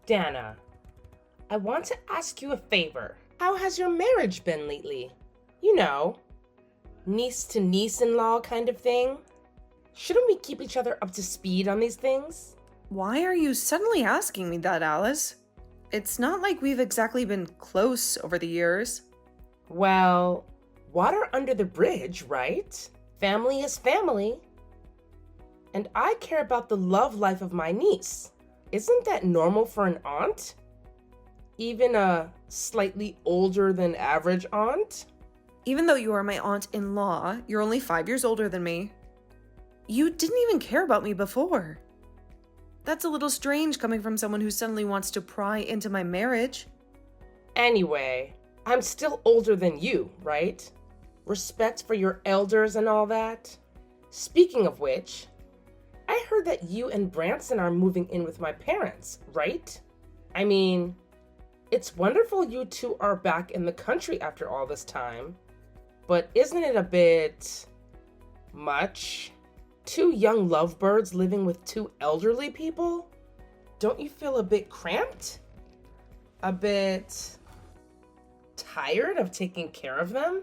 Dana, I want to ask you a favor. How has your marriage been lately? You know, niece to niece-in-law kind of thing. Shouldn't we keep each other up to speed on these things? Why are you suddenly asking me that, Alice? It's not like we've exactly been close over the years. Well, water under the bridge, right? Family is family. And I care about the love life of my niece. Isn't that normal for an aunt? Even a slightly older than average aunt? Even though you are my aunt-in-law, you're only 5 years older than me. You didn't even care about me before. That's a little strange coming from someone who suddenly wants to pry into my marriage. Anyway, I'm still older than you, right? Respect for your elders and all that. Speaking of which, I heard that you and Branson are moving in with my parents, right? I mean, it's wonderful you two are back in the country after all this time, but isn't it a bit much? 2 young lovebirds living with 2 elderly people? Don't you feel a bit cramped? A bit tired of taking care of them?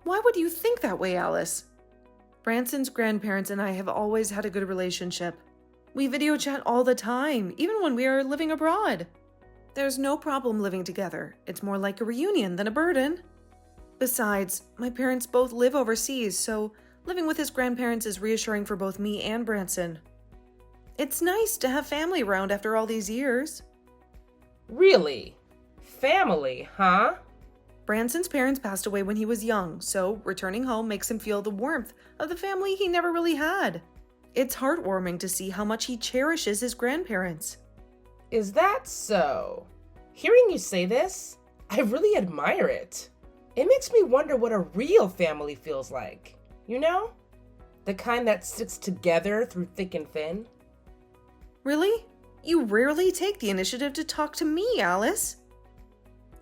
Why would you think that way, Alice? Branson's grandparents and I have always had a good relationship. We video chat all the time, even when we are living abroad. There's no problem living together. It's more like a reunion than a burden. Besides, my parents both live overseas, so living with his grandparents is reassuring for both me and Branson. It's nice to have family around after all these years. Really? Family, huh? Branson's parents passed away when he was young, so returning home makes him feel the warmth of the family he never really had. It's heartwarming to see how much he cherishes his grandparents. Is that so? Hearing you say this, I really admire it. It makes me wonder what a real family feels like. You know? The kind that sticks together through thick and thin. Really? You rarely take the initiative to talk to me, Alice.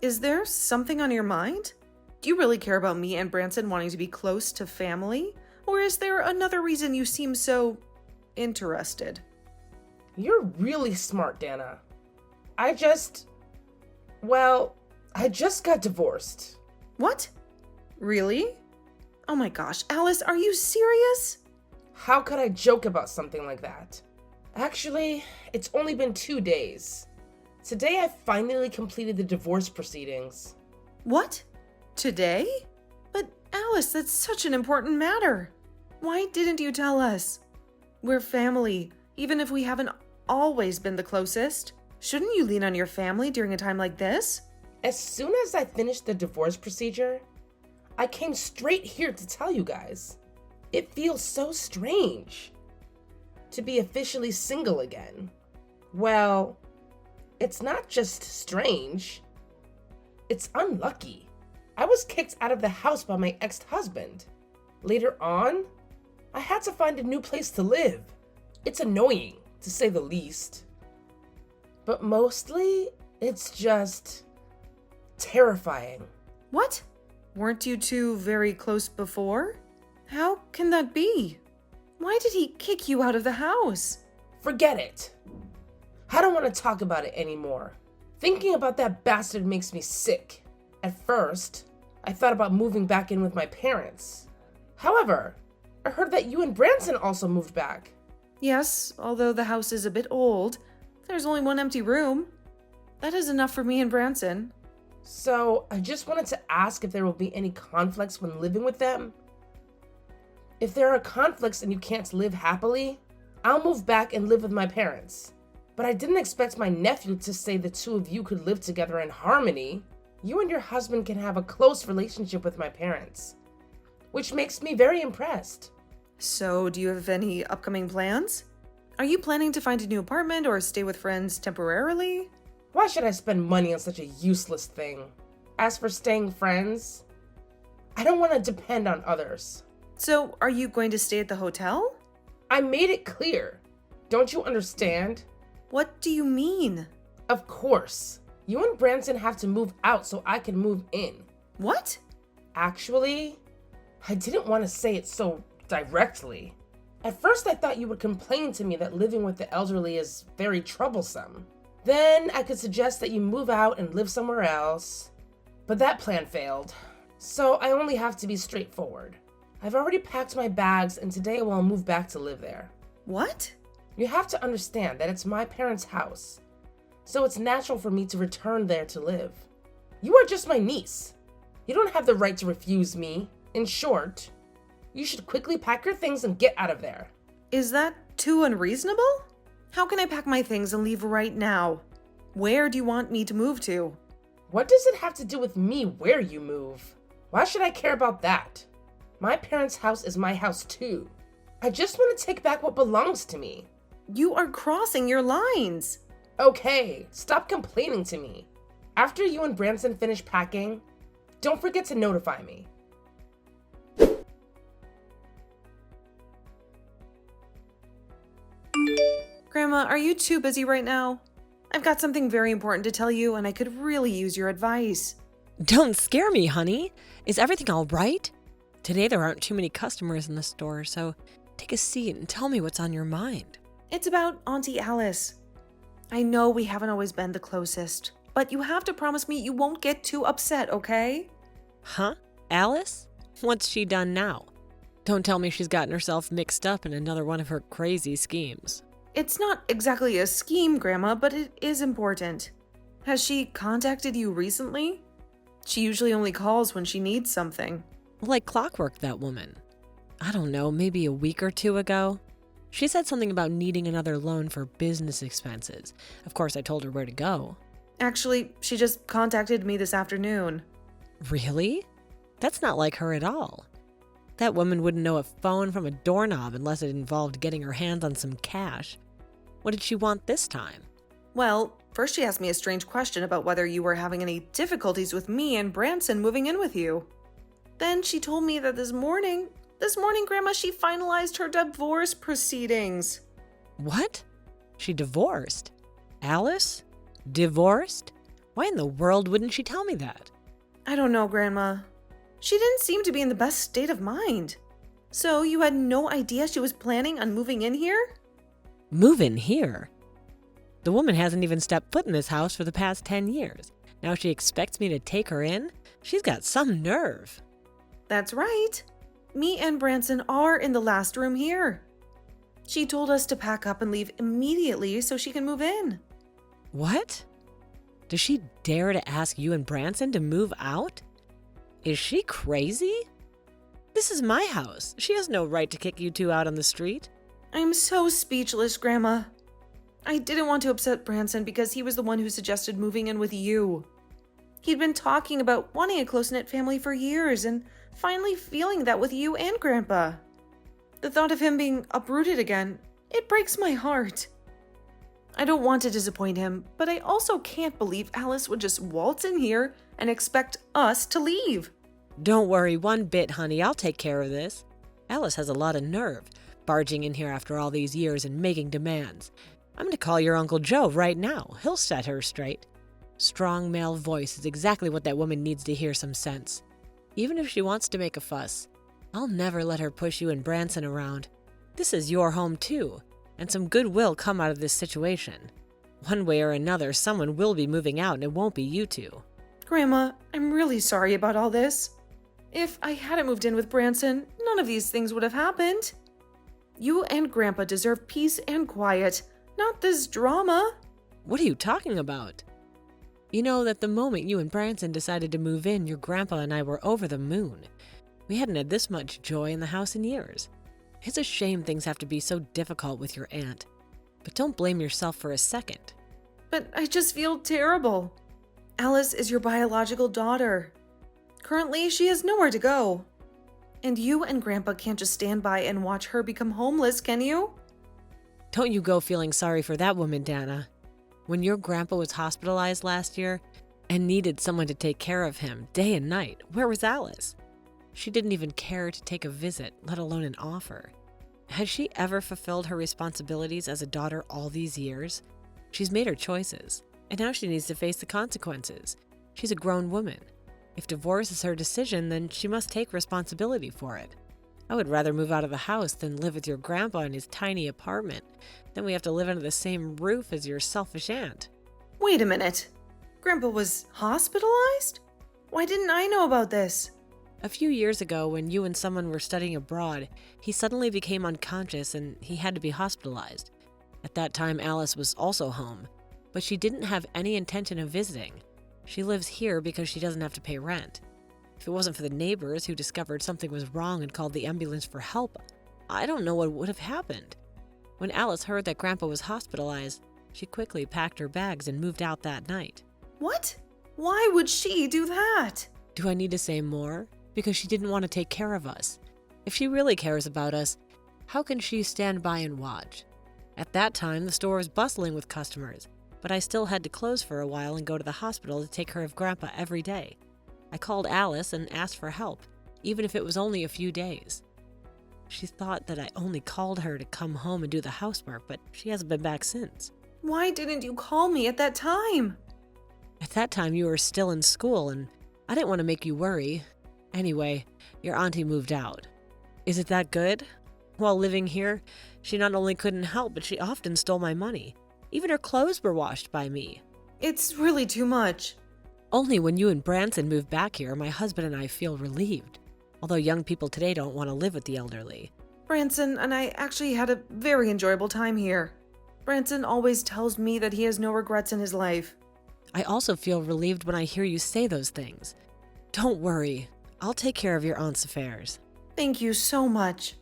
Is there something on your mind? Do you really care about me and Branson wanting to be close to family? Or is there another reason you seem so interested? You're really smart, Dana. I just got divorced. What? Really? Oh my gosh, Alice, are you serious? How could I joke about something like that? Actually, it's only been 2 days. Today I finally completed the divorce proceedings. What? Today? But Alice, that's such an important matter. Why didn't you tell us? We're family, even if we haven't always been the closest. Shouldn't you lean on your family during a time like this? As soon as I finished the divorce procedure, I came straight here to tell you guys. It feels so strange to be officially single again. Well, it's not just strange. It's unlucky. I was kicked out of the house by my ex-husband. Later on, I had to find a new place to live. It's annoying, to say the least. But mostly, it's just terrifying. What? Weren't you two very close before? How can that be? Why did he kick you out of the house? Forget it. I don't want to talk about it anymore. Thinking about that bastard makes me sick. At first, I thought about moving back in with my parents. However, I heard that you and Branson also moved back. Yes, although the house is a bit old. There's only 1 empty room. That is enough for me and Branson. So, I just wanted to ask if there will be any conflicts when living with them. If there are conflicts and you can't live happily, I'll move back and live with my parents. But I didn't expect my nephew to say the 2 of you could live together in harmony. You and your husband can have a close relationship with my parents, which makes me very impressed. So, do you have any upcoming plans? Are you planning to find a new apartment or stay with friends temporarily? Why should I spend money on such a useless thing? As for staying friends, I don't want to depend on others. So, are you going to stay at the hotel? I made it clear. Don't you understand? What do you mean? Of course. You and Branson have to move out so I can move in. What? Actually, I didn't want to say it so directly. At first I thought you would complain to me that living with the elderly is very troublesome. Then I could suggest that you move out and live somewhere else. But that plan failed. So I only have to be straightforward. I've already packed my bags and today I will move back to live there. What? You have to understand that it's my parents' house. So it's natural for me to return there to live. You are just my niece. You don't have the right to refuse me. In short, you should quickly pack your things and get out of there. Is that too unreasonable? How can I pack my things and leave right now? Where do you want me to move to? What does it have to do with me where you move? Why should I care about that? My parents' house is my house too. I just want to take back what belongs to me. You are crossing your lines. Okay, stop complaining to me. After you and Branson finish packing, don't forget to notify me. Grandma, are you too busy right now? I've got something very important to tell you and I could really use your advice. Don't scare me, honey. Is everything all right? Today there aren't too many customers in the store, so take a seat and tell me what's on your mind. It's about Auntie Alice. I know we haven't always been the closest, but you have to promise me you won't get too upset, okay? Huh? Alice? What's she done now? Don't tell me she's gotten herself mixed up in another one of her crazy schemes. It's not exactly a scheme, Grandma, but it is important. Has she contacted you recently? She usually only calls when she needs something. Like clockwork, that woman. I don't know, maybe a week or two ago. She said something about needing another loan for business expenses. Of course, I told her where to go. Actually, she just contacted me this afternoon. Really? That's not like her at all. That woman wouldn't know a phone from a doorknob unless it involved getting her hands on some cash. What did she want this time? Well, first she asked me a strange question about whether you were having any difficulties with me and Branson moving in with you. Then she told me that this morning, Grandma, she finalized her divorce proceedings. What? She divorced? Alice? Divorced? Why in the world wouldn't she tell me that? I don't know, Grandma. She didn't seem to be in the best state of mind. So you had no idea she was planning on moving in here? Move in here? The woman hasn't even stepped foot in this house for the past 10 years. Now she expects me to take her in? She's got some nerve. That's right. Me and Branson are in the last room here. She told us to pack up and leave immediately so she can move in. What? Does she dare to ask you and Branson to move out? Is she crazy? This is my house. She has no right to kick you two out on the street. I'm so speechless, Grandma. I didn't want to upset Branson because he was the one who suggested moving in with you. He'd been talking about wanting a close-knit family for years and finally feeling that with you and Grandpa. The thought of him being uprooted again, it breaks my heart. I don't want to disappoint him, but I also can't believe Alice would just waltz in here and expect us to leave. Don't worry one bit, honey. I'll take care of this. Alice has a lot of nerve, barging in here after all these years and making demands. I'm going to call your Uncle Joe right now. He'll set her straight. Strong male voice is exactly what that woman needs to hear some sense. Even if she wants to make a fuss, I'll never let her push you and Branson around. This is your home too, and some good will come out of this situation. One way or another, someone will be moving out and it won't be you two. Grandma, I'm really sorry about all this. If I hadn't moved in with Branson, none of these things would have happened. You and Grandpa deserve peace and quiet, not this drama. What are you talking about? You know that the moment you and Branson decided to move in, your grandpa and I were over the moon. We hadn't had this much joy in the house in years. It's a shame things have to be so difficult with your aunt. But don't blame yourself for a second. But I just feel terrible. Alice is your biological daughter. Currently, she has nowhere to go. And you and Grandpa can't just stand by and watch her become homeless, can you? Don't you go feeling sorry for that woman, Dana. When your grandpa was hospitalized last year and needed someone to take care of him day and night, where was Alice? She didn't even care to take a visit, let alone an offer. Has she ever fulfilled her responsibilities as a daughter all these years? She's made her choices, and now she needs to face the consequences. She's a grown woman. If divorce is her decision, then she must take responsibility for it. I would rather move out of the house than live with your grandpa in his tiny apartment. Then we have to live under the same roof as your selfish aunt. Wait a minute. Grandpa was hospitalized? Why didn't I know about this? A few years ago, when you and someone were studying abroad, he suddenly became unconscious and he had to be hospitalized. At that time, Alice was also home, but she didn't have any intention of visiting. She lives here because she doesn't have to pay rent. If it wasn't for the neighbors who discovered something was wrong and called the ambulance for help, I don't know what would have happened. When Alice heard that Grandpa was hospitalized, she quickly packed her bags and moved out that night. What? Why would she do that? Do I need to say more? Because she didn't want to take care of us. If she really cares about us, how can she stand by and watch? At that time, the store was bustling with customers, but I still had to close for a while and go to the hospital to take care of Grandpa every day. I called Alice and asked for help, even if it was only a few days. She thought that I only called her to come home and do the housework, but she hasn't been back since. Why didn't you call me at that time? At that time, you were still in school, and I didn't want to make you worry. Anyway, your auntie moved out. Is it that good? While living here, she not only couldn't help, but she often stole my money. Even her clothes were washed by me. It's really too much. Only when you and Branson moved back here, my husband and I feel relieved. Although young people today don't want to live with the elderly. Branson and I actually had a very enjoyable time here. Branson always tells me that he has no regrets in his life. I also feel relieved when I hear you say those things. Don't worry, I'll take care of your aunt's affairs. Thank you so much.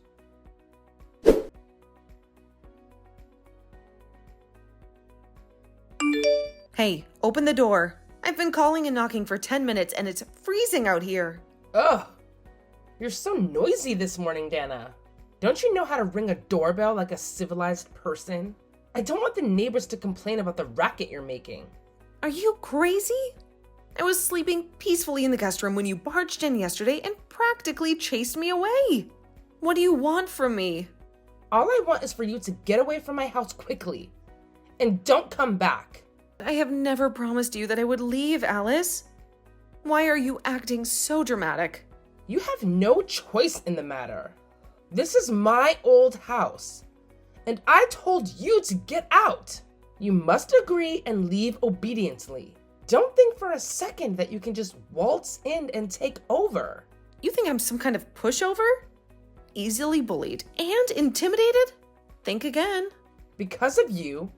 Hey, open the door. I've been calling and knocking for 10 minutes and it's freezing out here. Ugh! You're so noisy this morning, Dana. Don't you know how to ring a doorbell like a civilized person? I don't want the neighbors to complain about the racket you're making. Are you crazy? I was sleeping peacefully in the guest room when you barged in yesterday and practically chased me away. What do you want from me? All I want is for you to get away from my house quickly. And don't come back. I have never promised you that I would leave, Alice. Why are you acting so dramatic? You have no choice in the matter. This is my old house. And I told you to get out. You must agree and leave obediently. Don't think for a second that you can just waltz in and take over. You think I'm some kind of pushover? Easily bullied and intimidated? Think again. Because of you,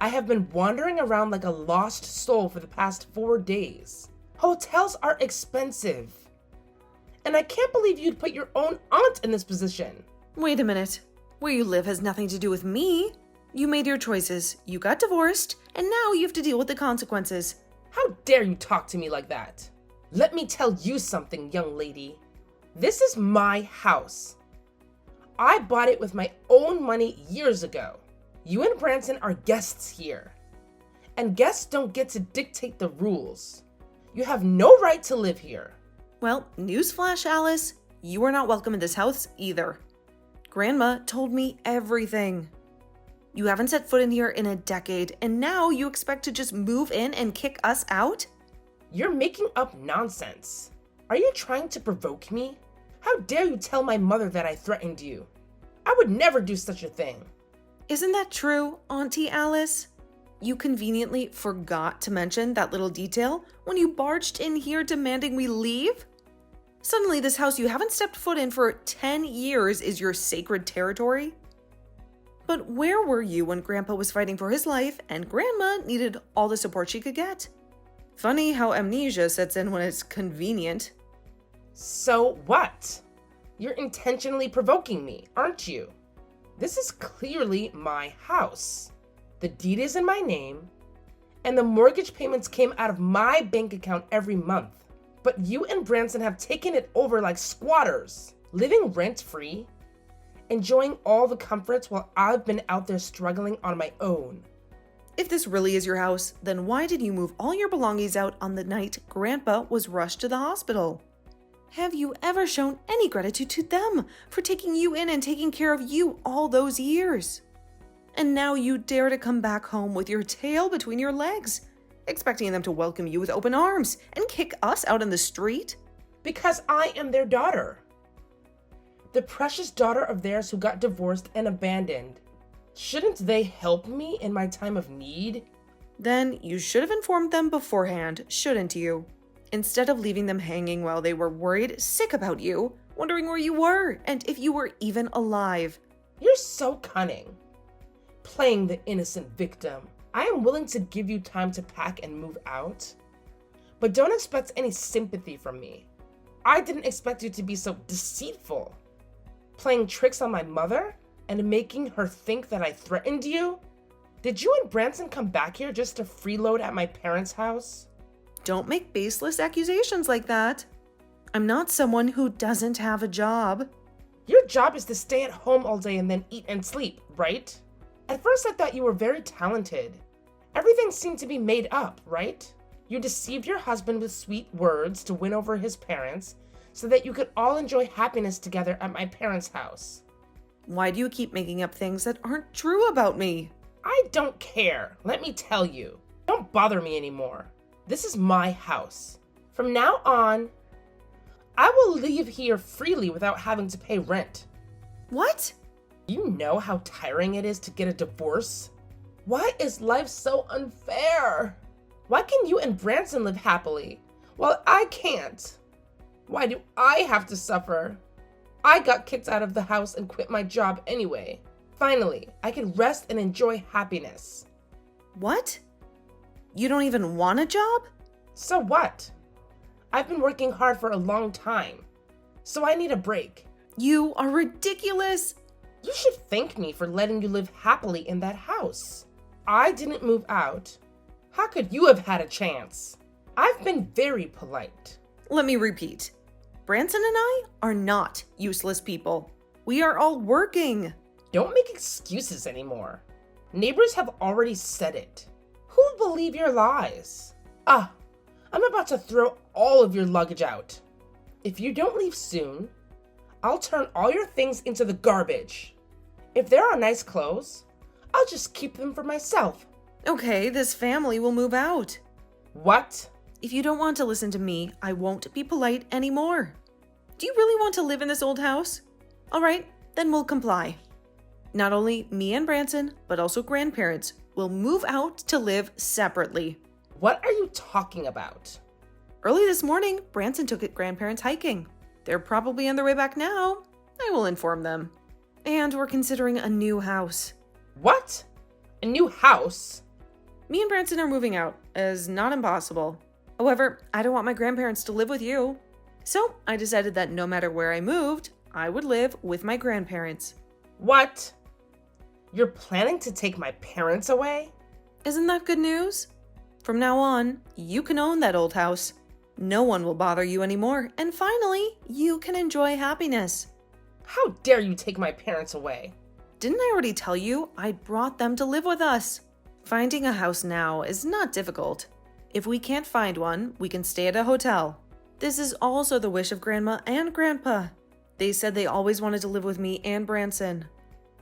I have been wandering around like a lost soul for the past 4 days. Hotels are expensive. And I can't believe you'd put your own aunt in this position. Wait a minute. Where you live has nothing to do with me. You made your choices, you got divorced, and now you have to deal with the consequences. How dare you talk to me like that? Let me tell you something, young lady. This is my house. I bought it with my own money years ago. You and Branson are guests here. And guests don't get to dictate the rules. You have no right to live here. Well, newsflash, Alice. You are not welcome in this house either. Grandma told me everything. You haven't set foot in here in a decade, and now you expect to just move in and kick us out? You're making up nonsense. Are you trying to provoke me? How dare you tell my mother that I threatened you? I would never do such a thing. Isn't that true, Auntie Alice? You conveniently forgot to mention that little detail when you barged in here demanding we leave? Suddenly, this house you haven't stepped foot in for 10 years is your sacred territory? But where were you when Grandpa was fighting for his life and Grandma needed all the support she could get? Funny how amnesia sets in when it's convenient. So what? You're intentionally provoking me, aren't you? This is clearly my house. The deed is in my name, and the mortgage payments came out of my bank account every month. But you and Branson have taken it over like squatters, living rent-free, enjoying all the comforts while I've been out there struggling on my own. If this really is your house, then why did you move all your belongings out on the night Grandpa was rushed to the hospital? Have you ever shown any gratitude to them for taking you in and taking care of you all those years? And now you dare to come back home with your tail between your legs, expecting them to welcome you with open arms and kick us out in the street? Because I am their daughter. The precious daughter of theirs who got divorced and abandoned. Shouldn't they help me in my time of need? Then you should have informed them beforehand, shouldn't you? Instead of leaving them hanging while they were worried sick about you, wondering where you were and if you were even alive. You're so cunning. Playing the innocent victim. I am willing to give you time to pack and move out, but don't expect any sympathy from me. I didn't expect you to be so deceitful. Playing tricks on my mother and making her think that I threatened you? Did you and Branson come back here just to freeload at my parents' house? Don't make baseless accusations like that. I'm not someone who doesn't have a job. Your job is to stay at home all day and then eat and sleep, right? At first I thought you were very talented. Everything seemed to be made up, right? You deceived your husband with sweet words to win over his parents so that you could all enjoy happiness together at my parents' house. Why do you keep making up things that aren't true about me? I don't care, let me tell you. Don't bother me anymore. This is my house. From now on, I will leave here freely without having to pay rent. What? You know how tiring it is to get a divorce? Why is life so unfair? Why can you and Branson live happily while I can't? Why do I have to suffer? I got kicked out of the house and quit my job anyway. Finally, I can rest and enjoy happiness. What? You don't even want a job? So what? I've been working hard for a long time, so I need a break. You are ridiculous. You should thank me for letting you live happily in that house. I didn't move out. How could you have had a chance? I've been very polite. Let me repeat. Branson and I are not useless people. We are all working. Don't make excuses anymore. Neighbors have already said it. Who will believe your lies? I'm about to throw all of your luggage out. If you don't leave soon, I'll turn all your things into the garbage. If there are nice clothes, I'll just keep them for myself. Okay, this family will move out. What? If you don't want to listen to me, I won't be polite anymore. Do you really want to live in this old house? All right, then we'll comply. Not only me and Branson, but also grandparents will move out to live separately. What are you talking about? Early this morning, Branson took his grandparents hiking. They're probably on their way back now. I will inform them. And we're considering a new house. What? A new house? Me and Branson are moving out, as not impossible. However, I don't want my grandparents to live with you. So I decided that no matter where I moved, I would live with my grandparents. What? You're planning to take my parents away? Isn't that good news? From now on, you can own that old house. No one will bother you anymore, and finally, you can enjoy happiness. How dare you take my parents away? Didn't I already tell you I brought them to live with us? Finding a house now is not difficult. If we can't find one, we can stay at a hotel. This is also the wish of Grandma and Grandpa. They said they always wanted to live with me and Branson.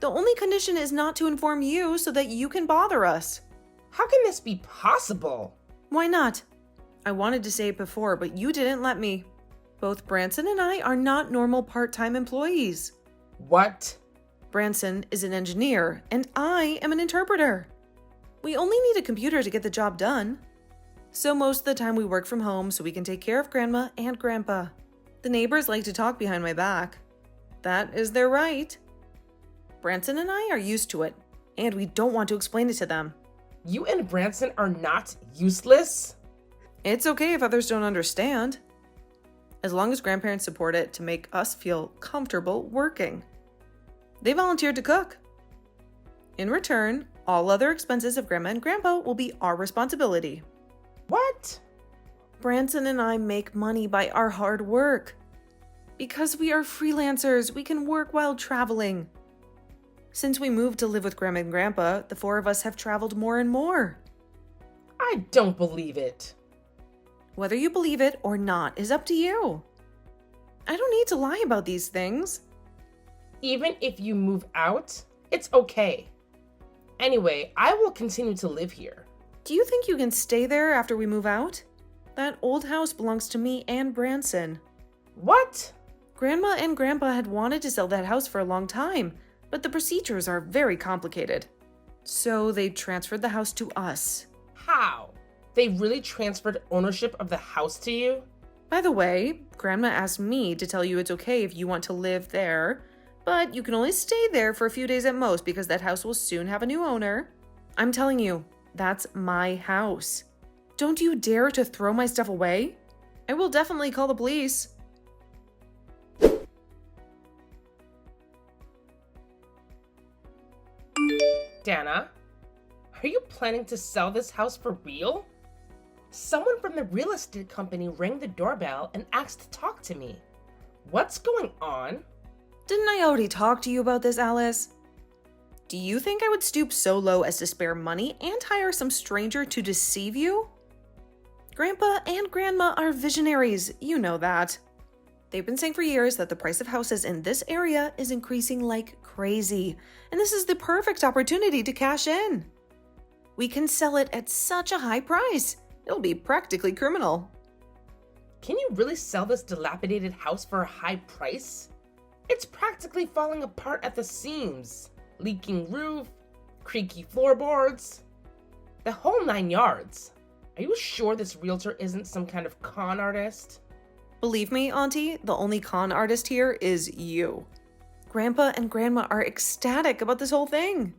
The only condition is not to inform you so that you can bother us. How can this be possible? Why not? I wanted to say it before, but you didn't let me. Both Branson and I are not normal part-time employees. What? Branson is an engineer, and I am an interpreter. We only need a computer to get the job done. So most of the time we work from home so we can take care of Grandma and Grandpa. The neighbors like to talk behind my back. That is their right. Branson and I are used to it, and we don't want to explain it to them. You and Branson are not useless? It's okay if others don't understand. As long as grandparents support it to make us feel comfortable working. They volunteered to cook. In return, all other expenses of Grandma and Grandpa will be our responsibility. What? Branson and I make money by our hard work. Because we are freelancers, we can work while traveling. Since we moved to live with Grandma and Grandpa, the four of us have traveled more and more. I don't believe it. Whether you believe it or not is up to you. I don't need to lie about these things. Even if you move out, it's okay. Anyway, I will continue to live here. Do you think you can stay there after we move out? That old house belongs to me and Branson. What? Grandma and Grandpa had wanted to sell that house for a long time, but the procedures are very complicated. So they transferred the house to us. How? They really transferred ownership of the house to you? By the way, Grandma asked me to tell you it's okay if you want to live there, but you can only stay there for a few days at most because that house will soon have a new owner. I'm telling you, that's my house. Don't you dare to throw my stuff away. I will definitely call the police. Dana, are you planning to sell this house for real? Someone from the real estate company rang the doorbell and asked to talk to me. What's going on? Didn't I already talk to you about this, Alice? Do you think I would stoop so low as to spare money and hire some stranger to deceive you? Grandpa and Grandma are visionaries, you know that. They've been saying for years that the price of houses in this area is increasing like crazy, and this is the perfect opportunity to cash in. We can sell it at such a high price. It'll be practically criminal. Can you really sell this dilapidated house for a high price? It's practically falling apart at the seams. Leaking roof, creaky floorboards, the whole 9 yards. Are you sure this realtor isn't some kind of con artist? Believe me, Auntie, the only con artist here is you. Grandpa and Grandma are ecstatic about this whole thing.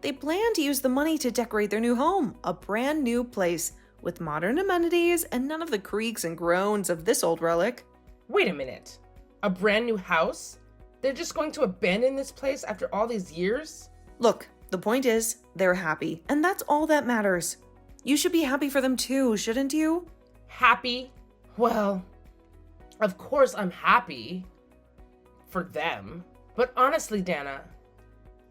They plan to use the money to decorate their new home, a brand new place with modern amenities and none of the creaks and groans of this old relic. Wait a minute. A brand new house? They're just going to abandon this place after all these years? Look, the point is, they're happy, and that's all that matters. You should be happy for them too, shouldn't you? Happy? Well, of course I'm happy for them. But honestly, Dana,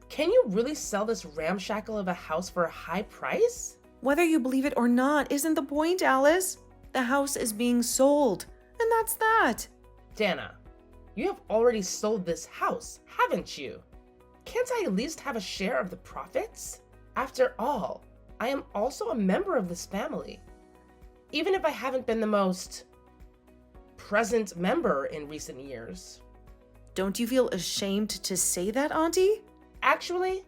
can you really sell this ramshackle of a house for a high price? Whether you believe it or not isn't the point, Alice. The house is being sold, and that's that. Dana, you have already sold this house, haven't you? Can't I at least have a share of the profits? After all, I am also a member of this family. Even if I haven't been the most present member in recent years. Don't you feel ashamed to say that, Auntie? Actually,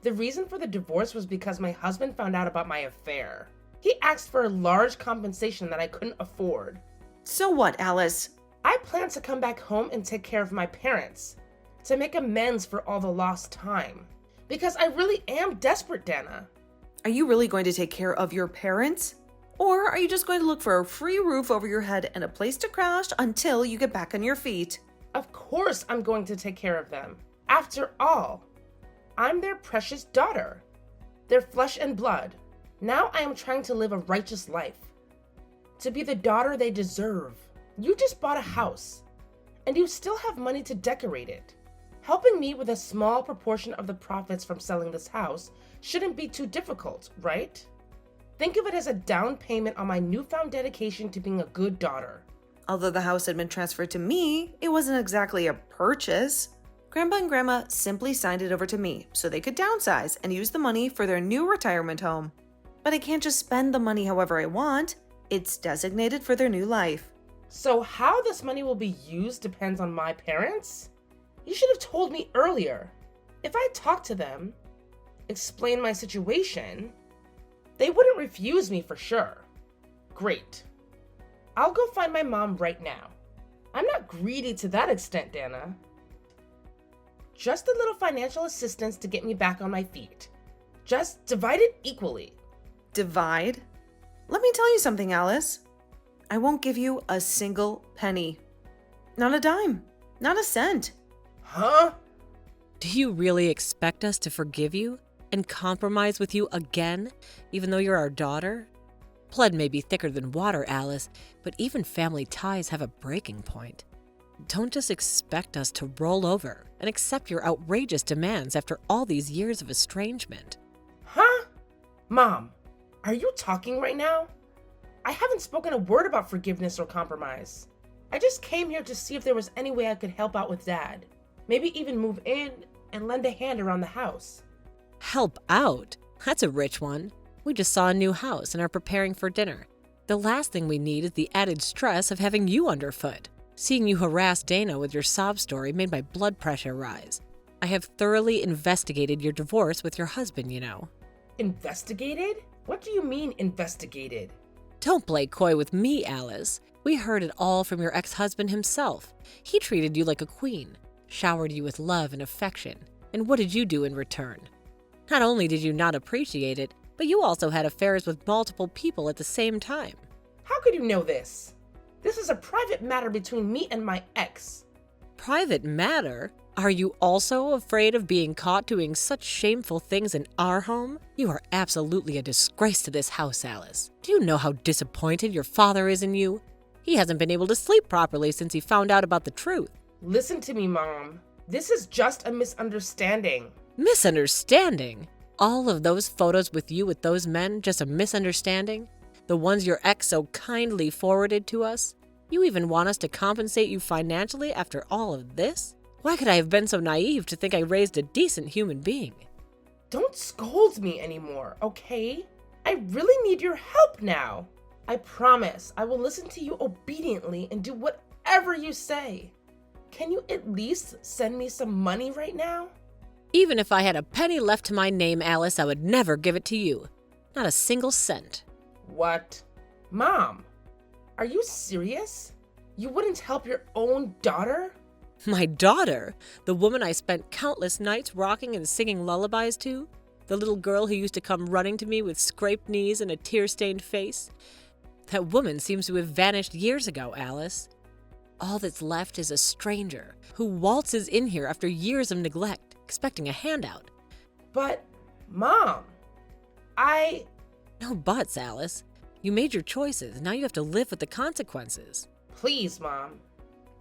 the reason for the divorce was because my husband found out about my affair. He asked for a large compensation that I couldn't afford. So what, Alice? I plan to come back home and take care of my parents, to make amends for all the lost time. Because I really am desperate, Dana. Are you really going to take care of your parents? Or are you just going to look for a free roof over your head and a place to crash until you get back on your feet? Of course I'm going to take care of them. After all, I'm their precious daughter, their flesh and blood. Now I am trying to live a righteous life, to be the daughter they deserve. You just bought a house, and you still have money to decorate it. Helping me with a small proportion of the profits from selling this house shouldn't be too difficult, right? Think of it as a down payment on my newfound dedication to being a good daughter. Although the house had been transferred to me, it wasn't exactly a purchase. Grandpa and Grandma simply signed it over to me so they could downsize and use the money for their new retirement home. But I can't just spend the money however I want. It's designated for their new life. So how this money will be used depends on my parents? You should have told me earlier. If I talked to them, explained my situation, they wouldn't refuse me for sure. Great. I'll go find my mom right now. I'm not greedy to that extent, Dana. Just a little financial assistance to get me back on my feet. Just divide it equally. Divide? Let me tell you something, Alice. I won't give you a single penny. Not a dime. Not a cent. Huh? Do you really expect us to forgive you and compromise with you again, even though you're our daughter? Blood may be thicker than water, Alice, but even family ties have a breaking point. Don't just expect us to roll over and accept your outrageous demands after all these years of estrangement. Huh? Mom, are you talking right now? I haven't spoken a word about forgiveness or compromise. I just came here to see if there was any way I could help out with Dad. Maybe even move in and lend a hand around the house. Help out? That's a rich one. We just saw a new house and are preparing for dinner. The last thing we need is the added stress of having you underfoot. Seeing you harass Dana with your sob story made my blood pressure rise. I have thoroughly investigated your divorce with your husband, you know. Investigated? What do you mean investigated? Don't play coy with me, Alice. We heard it all from your ex-husband himself. He treated you like a queen, showered you with love and affection. And what did you do in return? Not only did you not appreciate it, but you also had affairs with multiple people at the same time. How could you know this? This is a private matter between me and my ex. Private matter? Are you also afraid of being caught doing such shameful things in our home? You are absolutely a disgrace to this house, Alice. Do you know how disappointed your father is in you? He hasn't been able to sleep properly since he found out about the truth. Listen to me, Mom. This is just a misunderstanding. Misunderstanding? All of those photos with you with those men, just a misunderstanding? The ones your ex so kindly forwarded to us? You even want us to compensate you financially after all of this? Why could I have been so naive to think I raised a decent human being? Don't scold me anymore, okay? I really need your help now. I promise I will listen to you obediently and do whatever you say. Can you at least send me some money right now? Even if I had a penny left to my name, Alice, I would never give it to you. Not a single cent. What? Mom, are you serious? You wouldn't help your own daughter? My daughter? The woman I spent countless nights rocking and singing lullabies to? The little girl who used to come running to me with scraped knees and a tear-stained face? That woman seems to have vanished years ago, Alice. All that's left is a stranger who waltzes in here after years of neglect, expecting a handout. But, Mom, No buts, Alice. You made your choices. Now you have to live with the consequences. Please, Mom.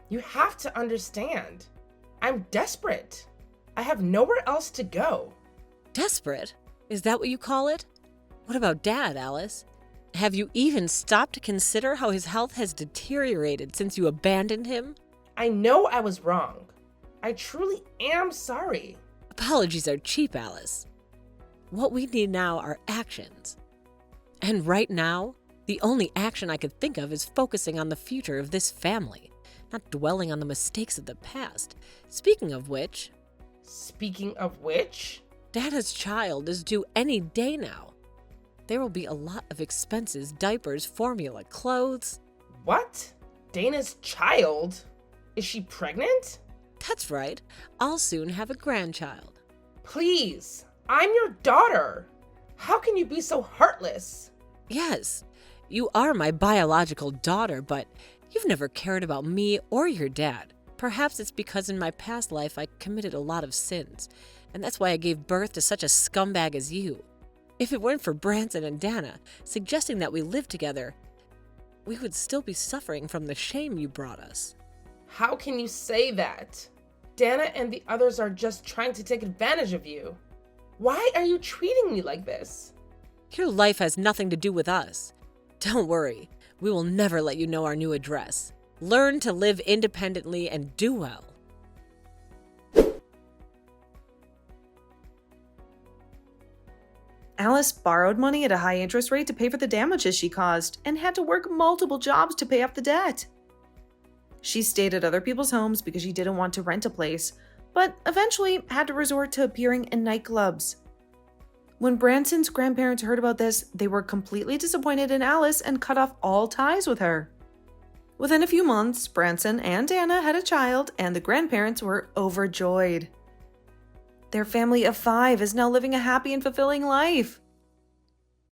You have to understand. I'm desperate. I have nowhere else to go. Desperate? Is that what you call it? What about Dad, Alice? Have you even stopped to consider how his health has deteriorated since you abandoned him? I know I was wrong. I truly am sorry. Apologies are cheap, Alice. What we need now are actions. And right now, the only action I could think of is focusing on the future of this family, not dwelling on the mistakes of the past. Speaking of which, Dana's child is due any day now. There will be a lot of expenses, diapers, formula, clothes. What? Dana's child? Is she pregnant? That's right. I'll soon have a grandchild. Please, I'm your daughter. How can you be so heartless? Yes, you are my biological daughter, but you've never cared about me or your dad. Perhaps it's because in my past life I committed a lot of sins, and that's why I gave birth to such a scumbag as you. If it weren't for Branson and Dana suggesting that we live together, we would still be suffering from the shame you brought us. How can you say that? Dana and the others are just trying to take advantage of you. Why are you treating me like this? Your life has nothing to do with us. Don't worry, we will never let you know our new address. Learn to live independently and do well. Alice borrowed money at a high interest rate to pay for the damages she caused and had to work multiple jobs to pay off the debt. She stayed at other people's homes because she didn't want to rent a place, but eventually had to resort to appearing in nightclubs. When Branson's grandparents heard about this, they were completely disappointed in Alice and cut off all ties with her. Within a few months, Branson and Dana had a child, and the grandparents were overjoyed. Their family of 5 is now living a happy and fulfilling life.